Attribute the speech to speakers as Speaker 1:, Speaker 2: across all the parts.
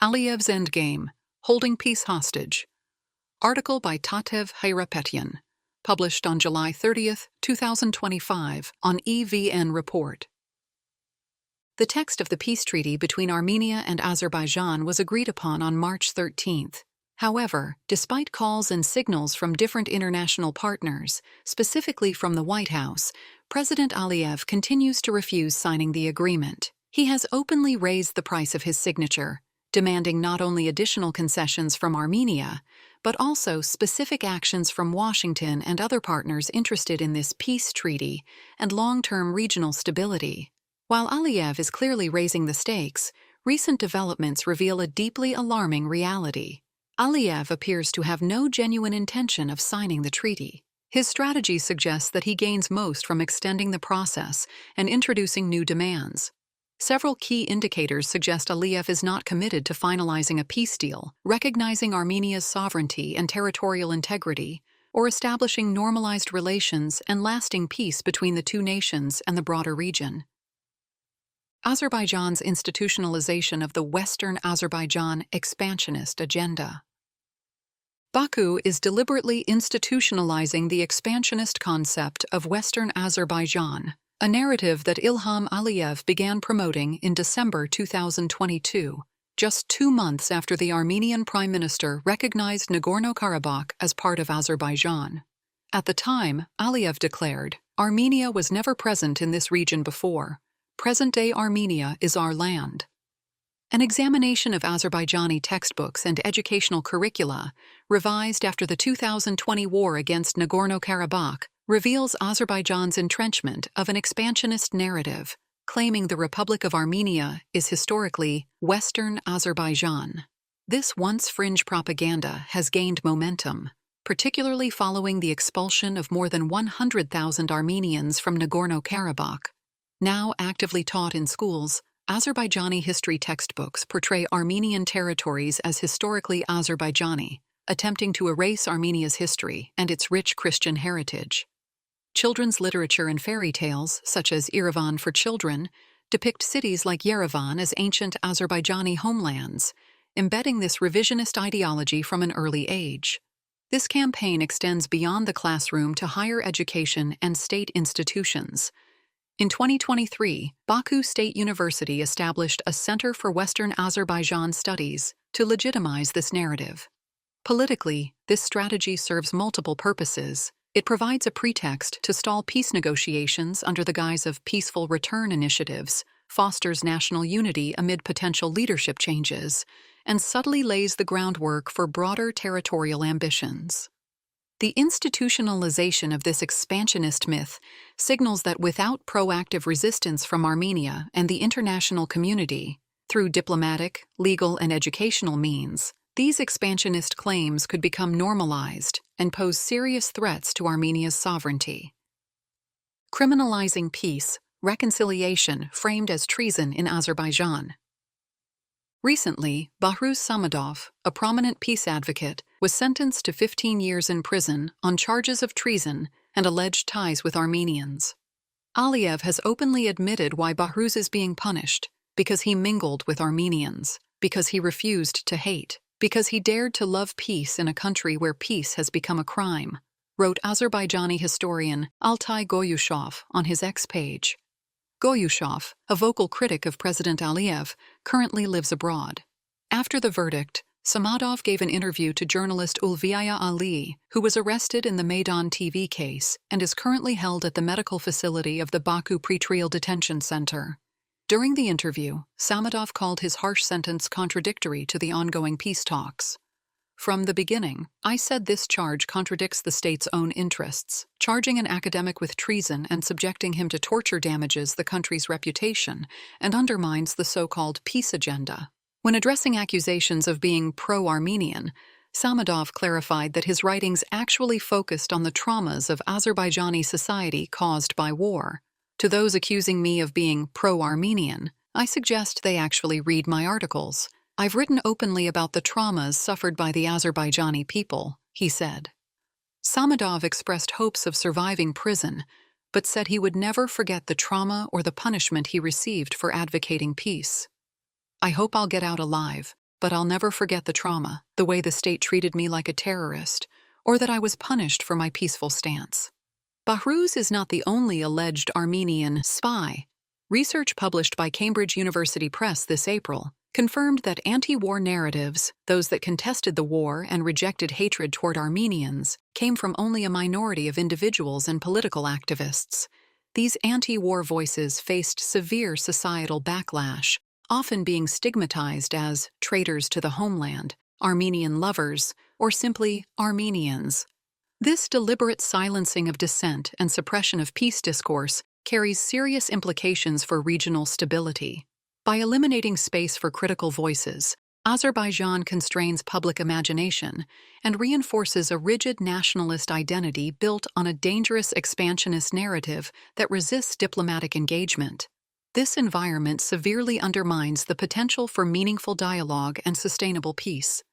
Speaker 1: Aliyev's Endgame, Holding Peace Hostage. Article by Tatev Hayrapetyan, published on July 30, 2025 on EVN Report. The text of the peace treaty between Armenia and Azerbaijan was agreed upon on March 13. However, despite calls and signals from different international partners, specifically from the White House, President Aliyev continues to refuse signing the agreement. He has openly raised the price of his signature, demanding not only additional concessions from Armenia, but also specific actions from Washington and other partners interested in this peace treaty and long-term regional stability. While Aliyev is clearly raising the stakes, recent developments reveal a deeply alarming reality. Aliyev appears to have no genuine intention of signing the treaty. His strategy suggests that he gains most from extending the process and introducing new demands. Several key indicators suggest Aliyev is not committed to finalizing a peace deal, recognizing Armenia's sovereignty and territorial integrity, or establishing normalized relations and lasting peace between the two nations and the broader region. Azerbaijan's institutionalization of the Western Azerbaijan expansionist agenda. Baku is deliberately institutionalizing the expansionist concept of Western Azerbaijan, a narrative that Ilham Aliyev began promoting in December 2022, just 2 months after the Armenian Prime Minister recognized Nagorno-Karabakh as part of Azerbaijan. At the time, Aliyev declared, "Armenia was never present in this region before. Present-day Armenia is our land." An examination of Azerbaijani textbooks and educational curricula, revised after the 2020 war against Nagorno-Karabakh, reveals Azerbaijan's entrenchment of an expansionist narrative, claiming the Republic of Armenia is historically Western Azerbaijan. This once fringe propaganda has gained momentum, particularly following the expulsion of more than 100,000 Armenians from Nagorno-Karabakh. Now actively taught in schools, Azerbaijani history textbooks portray Armenian territories as historically Azerbaijani, attempting to erase Armenia's history and its rich Christian heritage. Children's literature and fairy tales, such as Yerevan for Children, depict cities like Yerevan as ancient Azerbaijani homelands, embedding this revisionist ideology from an early age. This campaign extends beyond the classroom to higher education and state institutions. In 2023, Baku State University established a Center for Western Azerbaijan Studies to legitimize this narrative. Politically, this strategy serves multiple purposes. It provides a pretext to stall peace negotiations under the guise of peaceful return initiatives, fosters national unity amid potential leadership changes, and subtly lays the groundwork for broader territorial ambitions. The institutionalization of this expansionist myth signals that without proactive resistance from Armenia and the international community, through diplomatic, legal, and educational means, these expansionist claims could become normalized and pose serious threats to Armenia's sovereignty. Criminalizing peace, reconciliation framed as treason in Azerbaijan. Recently, Bahruz Samadov, a prominent peace advocate, was sentenced to 15 years in prison on charges of treason and alleged ties with Armenians. Aliyev has openly admitted why Bahruz is being punished: because he mingled with Armenians, because he refused to hate, because he dared to love peace in a country where peace has become a crime, wrote Azerbaijani historian Altai Goyushov on his X page. Goyushov, a vocal critic of President Aliyev, currently lives abroad. After the verdict, Samadov gave an interview to journalist Ulviya Ali, who was arrested in the Maidan TV case and is currently held at the medical facility of the Baku Pretrial Detention Center. During the interview, Samadov called his harsh sentence contradictory to the ongoing peace talks. "From the beginning, I said this charge contradicts the state's own interests. Charging an academic with treason and subjecting him to torture damages the country's reputation and undermines the so-called peace agenda." When addressing accusations of being pro-Armenian, Samadov clarified that his writings actually focused on the traumas of Azerbaijani society caused by war. To those accusing me of being pro-Armenian, I suggest they actually read my articles. I've written openly about the traumas suffered by the Azerbaijani people, he said. Samadov expressed hopes of surviving prison, but said he would never forget the trauma or the punishment he received for advocating peace. "I hope I'll get out alive, but I'll never forget the trauma, the way the state treated me like a terrorist, or that I was punished for my peaceful stance. Bahruz is not the only alleged Armenian spy. Research published by Cambridge University Press this April confirmed that anti-war narratives, those that contested the war and rejected hatred toward Armenians, came from only a minority of individuals and political activists. These anti-war voices faced severe societal backlash, often being stigmatized as traitors to the homeland, Armenian lovers, or simply Armenians. This deliberate silencing of dissent and suppression of peace discourse carries serious implications for regional stability. By eliminating space for critical voices, Azerbaijan constrains public imagination and reinforces a rigid nationalist identity built on a dangerous expansionist narrative that resists diplomatic engagement. This environment severely undermines the potential for meaningful dialogue and sustainable peace.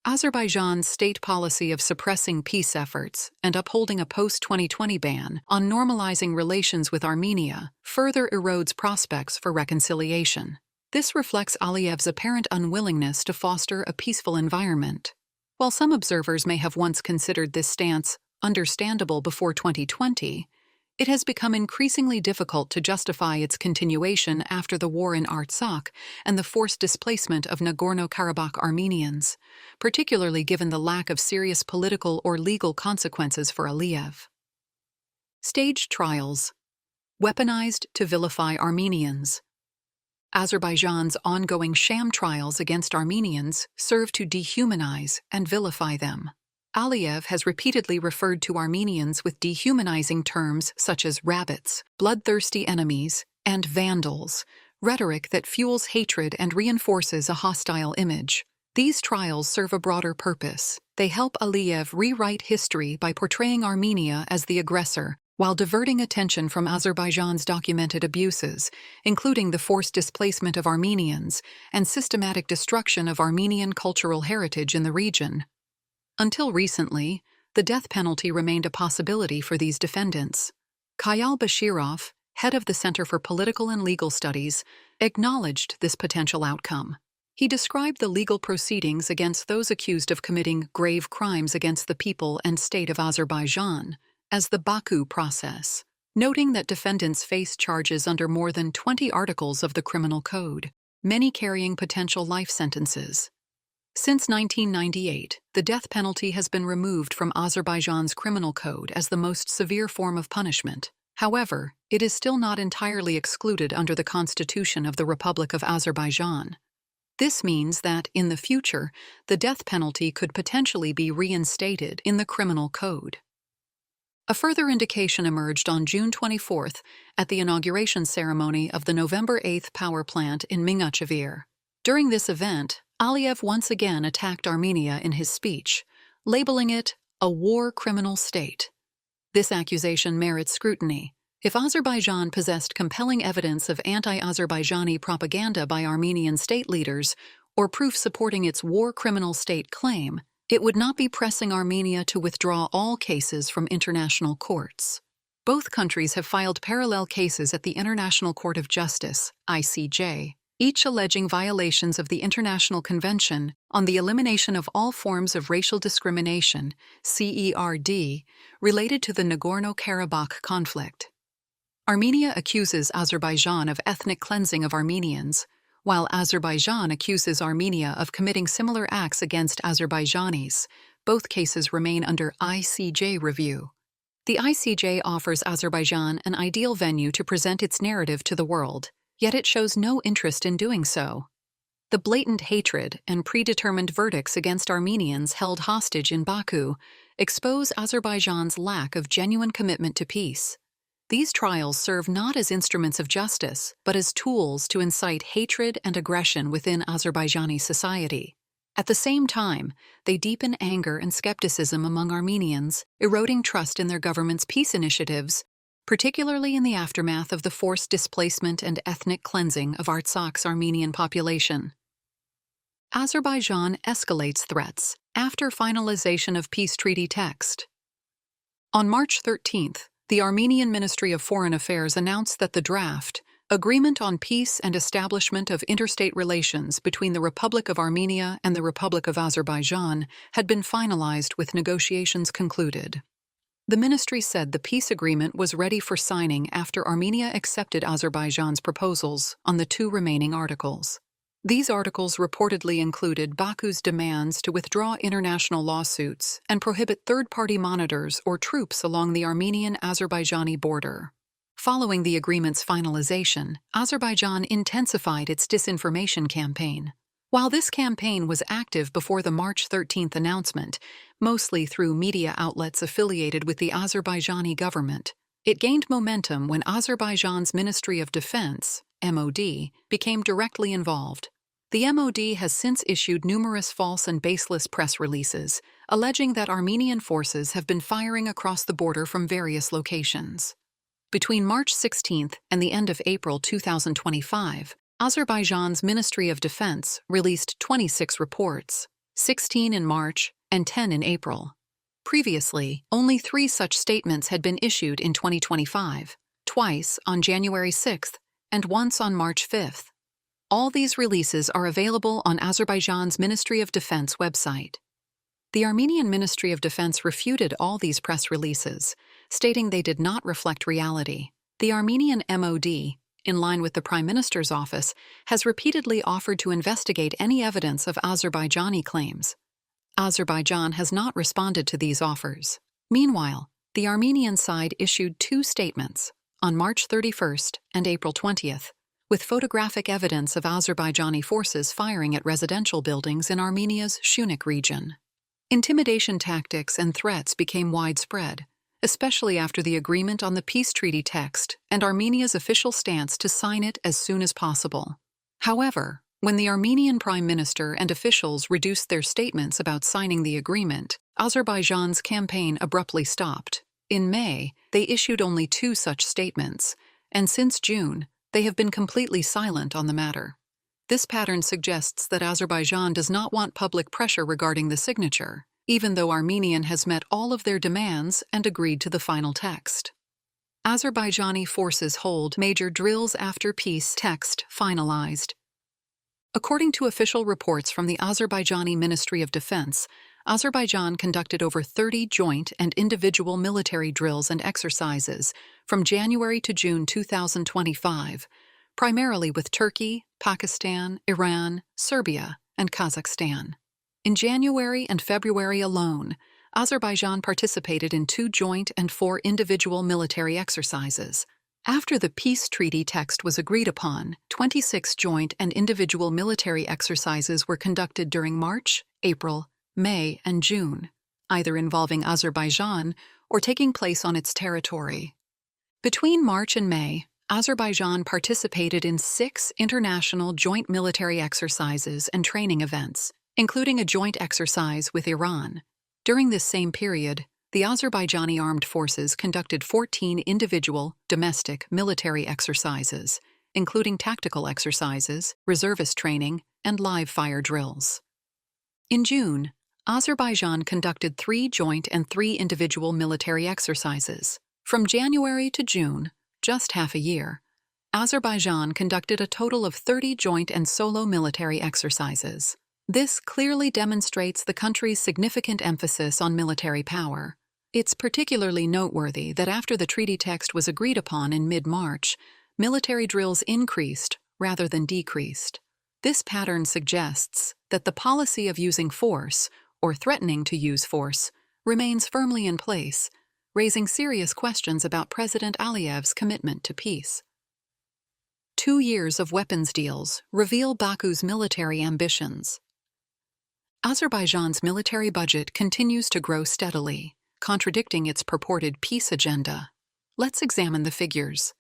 Speaker 1: Azerbaijan's state policy of suppressing peace efforts and upholding a post-2020 ban on normalizing relations with Armenia further erodes prospects for reconciliation. This reflects Aliyev's apparent unwillingness to foster a peaceful environment. While some observers may have once considered this stance understandable before 2020, it has become increasingly difficult to justify its continuation after the war in Artsakh and the forced displacement of Nagorno-Karabakh Armenians, particularly given the lack of serious political or legal consequences for Aliyev. Staged trials. Weaponized to vilify Armenians. Azerbaijan's ongoing sham trials against Armenians serve to dehumanize and vilify them. Aliyev has repeatedly referred to Armenians with dehumanizing terms such as rabbits, bloodthirsty enemies, and vandals, rhetoric that fuels hatred and reinforces a hostile image. These trials serve a broader purpose. They help Aliyev rewrite history by portraying Armenia as the aggressor, while diverting attention from Azerbaijan's documented abuses, including the forced displacement of Armenians and systematic destruction of Armenian cultural heritage in the region. Until recently, the death penalty remained a possibility for these defendants. Kayal Bashirov, head of the Center for Political and Legal Studies, acknowledged this potential outcome. He described the legal proceedings against those accused of committing grave crimes against the people and state of Azerbaijan as the Baku process, noting that defendants face charges under more than 20 articles of the Criminal Code, many carrying potential life sentences. Since 1998, the death penalty has been removed from Azerbaijan's criminal code as the most severe form of punishment. However, it is still not entirely excluded under the Constitution of the Republic of Azerbaijan. This means that, in the future, the death penalty could potentially be reinstated in the criminal code. A further indication emerged on June 24 at the inauguration ceremony of the November 8 power plant in Mingachevir. During this event, Aliyev once again attacked Armenia in his speech, labeling it a war criminal state. This accusation merits scrutiny. If Azerbaijan possessed compelling evidence of anti-Azerbaijani propaganda by Armenian state leaders or proof supporting its war criminal state claim, it would not be pressing Armenia to withdraw all cases from international courts. Both countries have filed parallel cases at the International Court of Justice, ICJ, each alleging violations of the International Convention on the Elimination of All Forms of Racial Discrimination, CERD, related to the Nagorno-Karabakh conflict. Armenia accuses Azerbaijan of ethnic cleansing of Armenians, while Azerbaijan accuses Armenia of committing similar acts against Azerbaijanis. Both cases remain under ICJ review. The ICJ offers Azerbaijan an ideal venue to present its narrative to the world, yet it shows no interest in doing so. The blatant hatred and predetermined verdicts against Armenians held hostage in Baku expose Azerbaijan's lack of genuine commitment to peace. These trials serve not as instruments of justice, but as tools to incite hatred and aggression within Azerbaijani society. At the same time, they deepen anger and skepticism among Armenians, eroding trust in their government's peace initiatives, particularly in the aftermath of the forced displacement and ethnic cleansing of Artsakh's Armenian population. Azerbaijan escalates threats after finalization of peace treaty text. On March 13th, the Armenian Ministry of Foreign Affairs announced that the draft, Agreement on peace and establishment of interstate relations between the Republic of Armenia and the Republic of Azerbaijan had been finalized with negotiations concluded. The ministry said the peace agreement was ready for signing after Armenia accepted Azerbaijan's proposals on the two remaining articles. These articles reportedly included Baku's demands to withdraw international lawsuits and prohibit third-party monitors or troops along the Armenian-Azerbaijani border. Following the agreement's finalization, Azerbaijan intensified its disinformation campaign. While this campaign was active before the March 13th announcement, mostly through media outlets affiliated with the Azerbaijani government, it gained momentum when Azerbaijan's Ministry of Defense, MOD, became directly involved. The MOD has since issued numerous false and baseless press releases, alleging that Armenian forces have been firing across the border from various locations. Between March 16th and the end of April 2025, Azerbaijan's Ministry of Defense released 26 reports, 16 in March and 10 in April. Previously, only 3 such statements had been issued in 2025, twice on January 6th and once on March 5th. All these releases are available on Azerbaijan's Ministry of Defense website. The Armenian Ministry of Defense refuted all these press releases, stating they did not reflect reality. The Armenian MOD, in line with the Prime Minister's office, has repeatedly offered to investigate any evidence of Azerbaijani claims. Azerbaijan has not responded to these offers. Meanwhile, the Armenian side issued 2 statements, on March 31st and April 20th, with photographic evidence of Azerbaijani forces firing at residential buildings in Armenia's Shunik region. Intimidation tactics and threats became widespread, especially after the agreement on the peace treaty text and Armenia's official stance to sign it as soon as possible. However, when the Armenian Prime Minister and officials reduced their statements about signing the agreement, Azerbaijan's campaign abruptly stopped. In May, they issued only 2 such statements, and since June, they have been completely silent on the matter. This pattern suggests that Azerbaijan does not want public pressure regarding the signature, even though Armenian has met all of their demands and agreed to the final text. Azerbaijani forces hold major drills after peace text finalized. According to official reports from the Azerbaijani Ministry of Defense, Azerbaijan conducted over 30 joint and individual military drills and exercises from January to June 2025, primarily with Turkey, Pakistan, Iran, Serbia, and Kazakhstan. In January and February alone, Azerbaijan participated in 2 joint and 4 individual military exercises. After the peace treaty text was agreed upon, 26 joint and individual military exercises were conducted during March, April, May, and June, either involving Azerbaijan or taking place on its territory. Between March and May, Azerbaijan participated in 6 international joint military exercises and training events, including a joint exercise with Iran. During this same period, the Azerbaijani armed forces conducted 14 individual, domestic military exercises, including tactical exercises, reservist training, and live-fire drills. In June, Azerbaijan conducted 3 joint and 3 individual military exercises. From January to June, just half a year, Azerbaijan conducted a total of 30 joint and solo military exercises. This clearly demonstrates the country's significant emphasis on military power. It's particularly noteworthy that after the treaty text was agreed upon in mid-March, military drills increased rather than decreased. This pattern suggests that the policy of using force, or threatening to use force, remains firmly in place, raising serious questions about President Aliyev's commitment to peace. 2 years of weapons deals reveal Baku's military ambitions. Azerbaijan's military budget continues to grow steadily, contradicting its purported peace agenda. Let's examine the figures.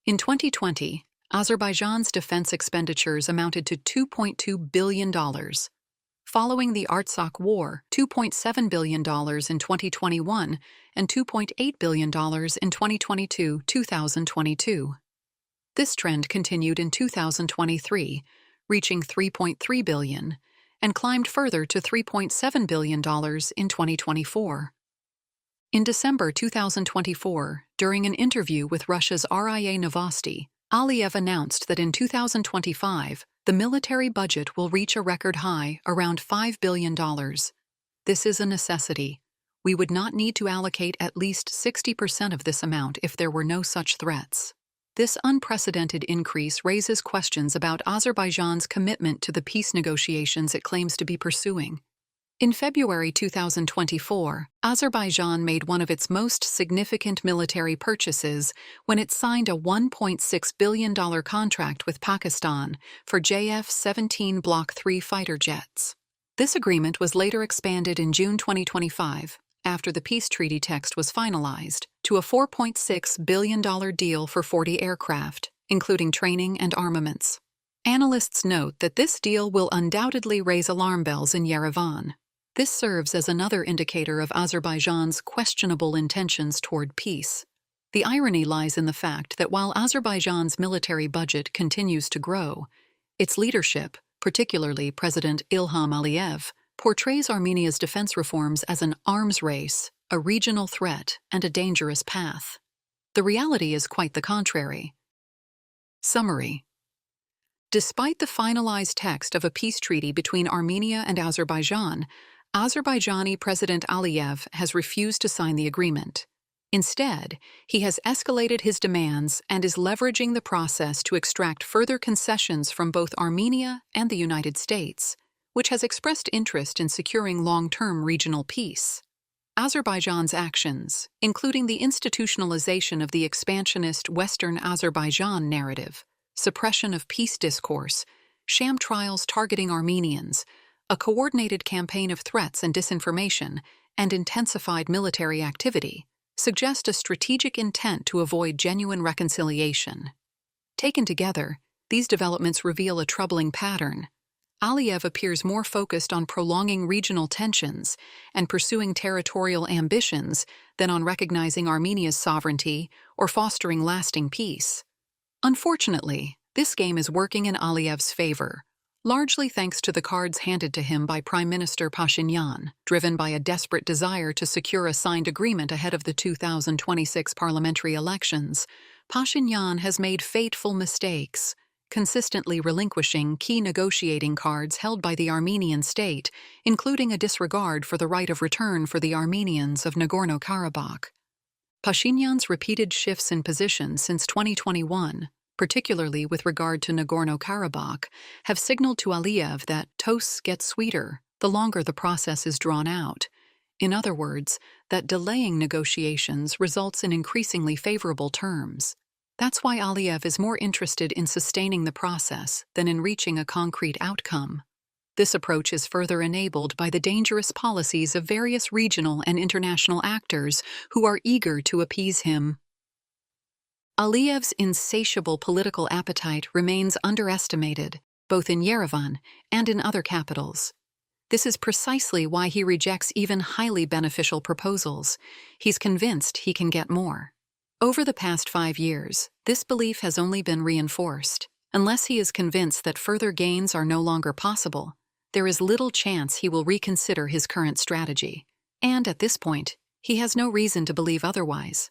Speaker 1: In 2020, Azerbaijan's defense expenditures amounted to $2.2 billion. Following the Artsakh War, $2.7 billion in 2021 and $2.8 billion in 2022. This trend continued in 2023, reaching $3.3 billion, and climbed further to $3.7 billion in 2024. In December 2024, during an interview with Russia's RIA Novosti, Aliyev announced that in 2025, the military budget will reach a record high, around $5 billion. This is a necessity. We would not need to allocate at least 60% of this amount if there were no such threats. This unprecedented increase raises questions about Azerbaijan's commitment to the peace negotiations it claims to be pursuing. In February 2024, Azerbaijan made one of its most significant military purchases when it signed a $1.6 billion contract with Pakistan for JF-17 Block III fighter jets. This agreement was later expanded in June 2025, after the peace treaty text was finalized, to a $4.6 billion deal for 40 aircraft, including training and armaments. Analysts note that this deal will undoubtedly raise alarm bells in Yerevan. This serves as another indicator of Azerbaijan's questionable intentions toward peace. The irony lies in the fact that while Azerbaijan's military budget continues to grow, its leadership, particularly President Ilham Aliyev, portrays Armenia's defense reforms as an arms race, a regional threat, and a dangerous path. The reality is quite the contrary. Summary. Despite the finalized text of a peace treaty between Armenia and Azerbaijan, Azerbaijani President Aliyev has refused to sign the agreement. Instead, he has escalated his demands and is leveraging the process to extract further concessions from both Armenia and the United States, which has expressed interest in securing long-term regional peace. Azerbaijan's actions, including the institutionalization of the expansionist Western Azerbaijan narrative, suppression of peace discourse, sham trials targeting Armenians, a coordinated campaign of threats and disinformation, and intensified military activity, suggest a strategic intent to avoid genuine reconciliation. Taken together, these developments reveal a troubling pattern. Aliyev appears more focused on prolonging regional tensions and pursuing territorial ambitions than on recognizing Armenia's sovereignty or fostering lasting peace. Unfortunately, this game is working in Aliyev's favor, largely thanks to the cards handed to him by Prime Minister Pashinyan, driven by a desperate desire to secure a signed agreement ahead of the 2026 parliamentary elections. Pashinyan has made fateful mistakes, consistently relinquishing key negotiating cards held by the Armenian state, including a disregard for the right of return for the Armenians of Nagorno-Karabakh. Pashinyan's repeated shifts in position since 2021, particularly with regard to Nagorno-Karabakh, have signaled to Aliyev that toasts get sweeter the longer the process is drawn out. In other words, that delaying negotiations results in increasingly favorable terms. That's why Aliyev is more interested in sustaining the process than in reaching a concrete outcome. This approach is further enabled by the dangerous policies of various regional and international actors who are eager to appease him. Aliyev's insatiable political appetite remains underestimated, both in Yerevan and in other capitals. This is precisely why he rejects even highly beneficial proposals. He's convinced he can get more. Over the past 5 years, this belief has only been reinforced. Unless he is convinced that further gains are no longer possible, there is little chance he will reconsider his current strategy. And at this point, he has no reason to believe otherwise.